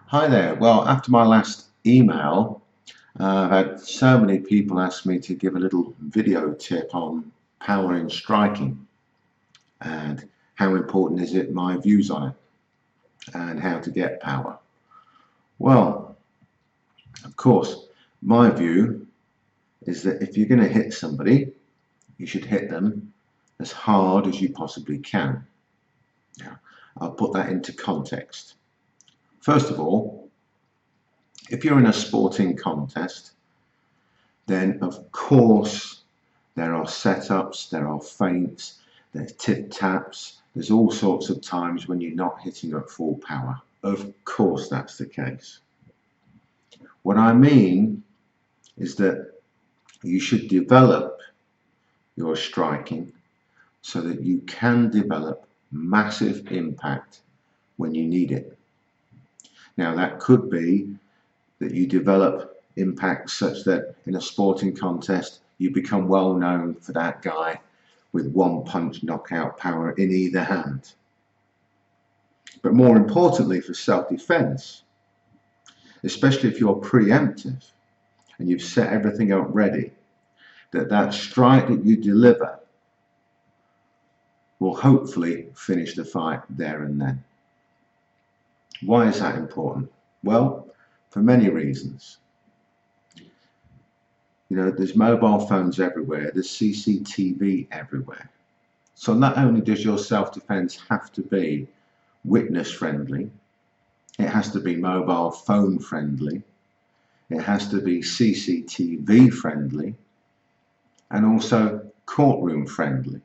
Hi there. Well, after my last email, I've had so many people ask me to give a little video tip on power in striking and how important is it, my views on it, and how to get power. Well, of course, my view is that if you're going to hit somebody, you should hit them as hard as you possibly can. Now, I'll put that into context. First of all, if you're in a sporting contest, then of course there are setups, there are feints, there's tip taps, there's all sorts of times when you're not hitting at full power. Of course that's the case. What I mean is that you should develop your striking so that you can develop massive impact when you need it. Now that could be that you develop impact such that in a sporting contest you become well known for that guy with one punch knockout power in either hand. But more importantly, for self-defense, especially if you're preemptive and you've set everything up ready, that strike that you deliver will hopefully finish the fight there and then. Why is that important? Well, for many reasons. You know, there's mobile phones everywhere, there's CCTV everywhere. So not only does your self-defense have to be witness friendly, it has to be mobile phone friendly, it has to be CCTV friendly, and also courtroom friendly.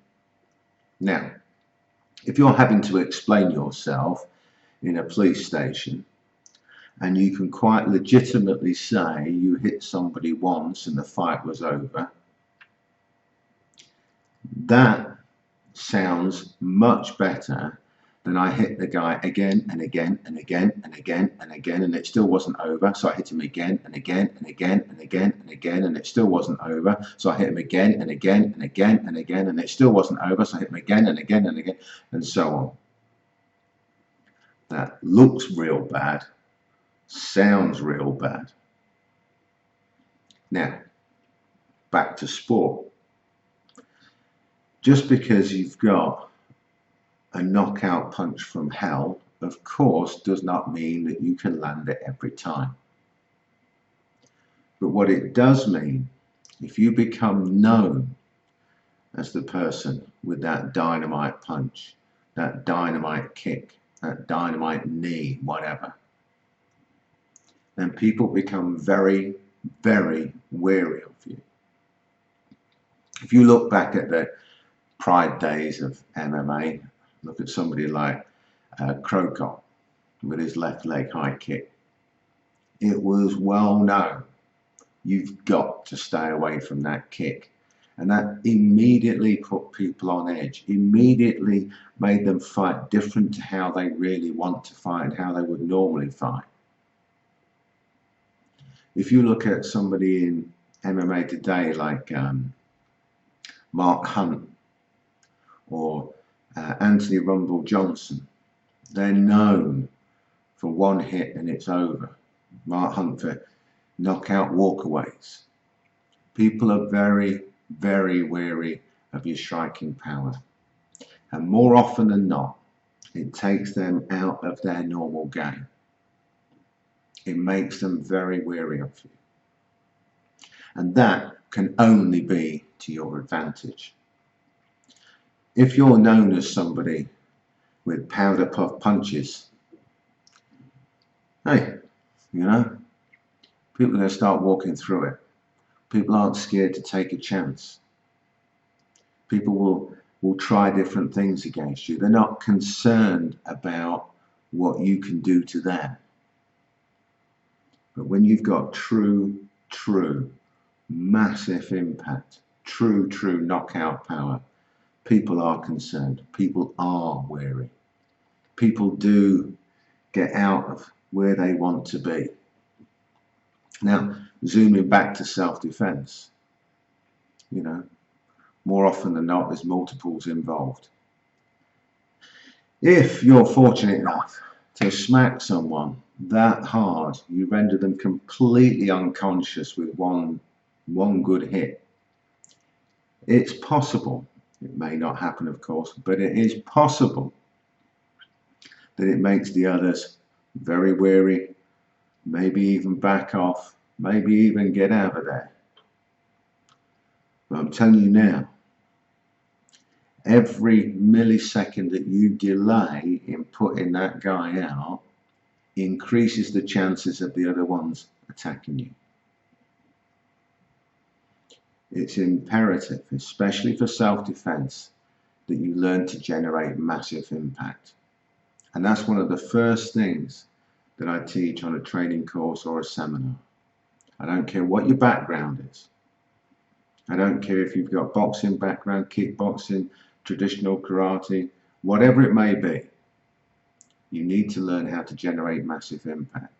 Now, if you're having to explain yourself in a police station, and you can quite legitimately say you hit somebody once and the fight was over, that sounds much better than I hit the guy again and again and again and again and again and it still wasn't over, so I hit him again and again and again and again and again and it still wasn't over, so I hit him again and again and again and again and it still wasn't over, so I hit him again and again and again, and so on. That looks real bad, sounds real bad. Now, back to sport. Just because you've got a knockout punch from hell, of course, does not mean that you can land it every time. But what it does mean, if you become known as the person with that dynamite punch, that dynamite kick, that dynamite knee, whatever, then people become very, very wary of you. If you look back at the pride days of MMA, look at somebody like Krokop with his left leg high kick. It was well known. You've got to stay away from that kick. And that immediately put people on edge, immediately made them fight different to how they really want to fight and how they would normally fight. If you look at somebody in MMA today like Mark Hunt or Anthony Rumble Johnson, they're known for one hit and it's over. Mark Hunt for knockout walkaways. People are very, very wary of your striking power. And more often than not, it takes them out of their normal game. It makes them very wary of you. And that can only be to your advantage. If you're known as somebody with powder puff punches, hey, you know, people are going to start walking through it. People aren't scared to take a chance. People will try different things against you. They're not concerned about what you can do to them. But when you've got true, massive impact, true knockout power, people are concerned. People are wary. People do get out of where they want to be. Now, zooming back to self-defense, you know, more often than not, there's multiples involved. If you're fortunate enough to smack someone that hard, you render them completely unconscious with one good hit. It's possible, it may not happen of course, but it is possible that it makes the others very weary, maybe even back off, maybe even get out of there. But I'm telling you now, every millisecond that you delay in putting that guy out increases the chances of the other ones attacking you. It's imperative, especially for self-defense, that you learn to generate massive impact. And that's one of the first things that I teach on a training course or a seminar. I don't care what your background is. I don't care if you've got boxing background, kickboxing, traditional karate, whatever it may be. You need to learn how to generate massive impact.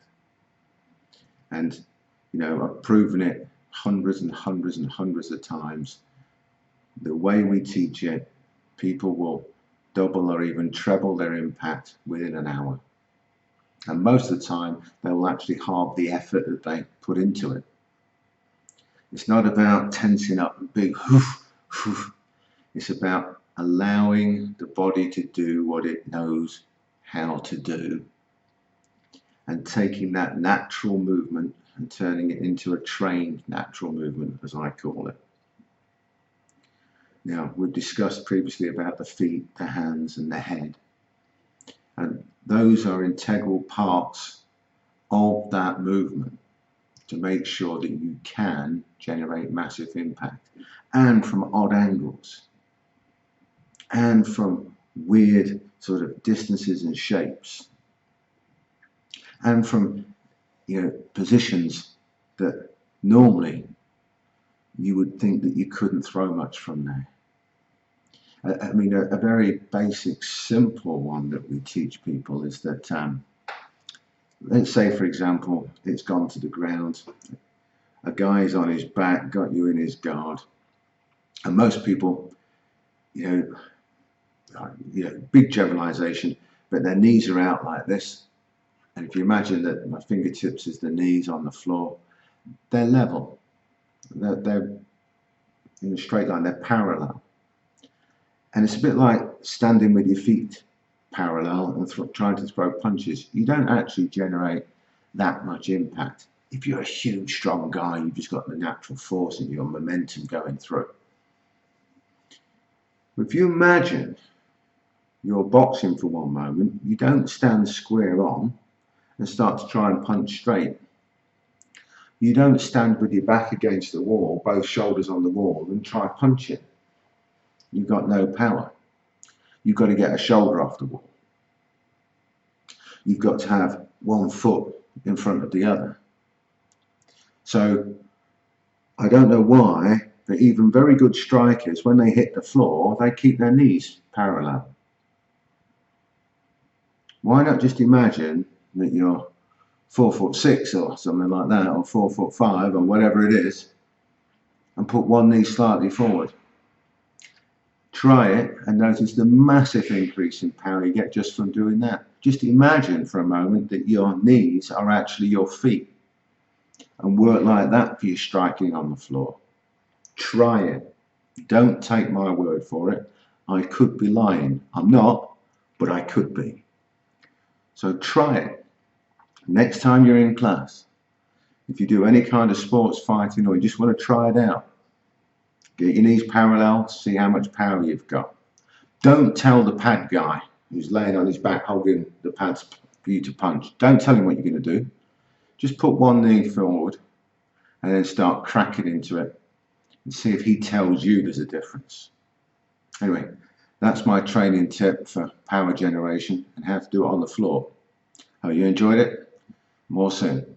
And, you know, I've proven it hundreds and hundreds and hundreds of times. The way we teach it, people will double or even treble their impact within an hour. And most of the time, they'll actually halve the effort that they put into it. It's not about tensing up and big hoof, hoof. It's about allowing the body to do what it knows how to do and taking that natural movement and turning it into a trained natural movement, as I call it. Now, we've discussed previously about the feet, the hands and the head, and those are integral parts of that movement to make sure that you can generate massive impact, and from odd angles and from weird sort of distances and shapes, and from, you know, positions that normally you would think that you couldn't throw much from there. I mean, a very basic, simple one that we teach people is that, let's say, for example, it's gone to the ground, a guy's on his back, got you in his guard, and most people, you know, big generalization, but their knees are out like this. And if you imagine that my fingertips is the knees on the floor, they're level. They're in a straight line, they're parallel. And it's a bit like standing with your feet parallel and trying to throw punches. You don't actually generate that much impact. If you're a huge, strong guy, you've just got the natural force and your momentum going through. If you imagine you're boxing for one moment, you don't stand square on and start to try and punch straight. You don't stand with your back against the wall, both shoulders on the wall, and try punching. You've got no power. You've got to get a shoulder off the wall. You've got to have one foot in front of the other. So I don't know why, but even very good strikers, when they hit the floor, they keep their knees parallel. Why not just imagine that you're 4'6" or something like that, or 4'5" or whatever it is, and put one knee slightly forward. Try it and notice the massive increase in power you get just from doing that. Just imagine for a moment that your knees are actually your feet, and work like that for your striking on the floor. Try it. Don't take my word for it. I could be lying. I'm not, but I could be. So try it. Next time you're in class, if you do any kind of sports fighting or you just want to try it out, get your knees parallel, see how much power you've got. Don't tell the pad guy who's laying on his back holding the pads for you to punch. Don't tell him what you're going to do. Just put one knee forward and then start cracking into it and see if he tells you there's a difference. Anyway, that's my training tip for power generation and how to do it on the floor. Hope you enjoyed it. More soon.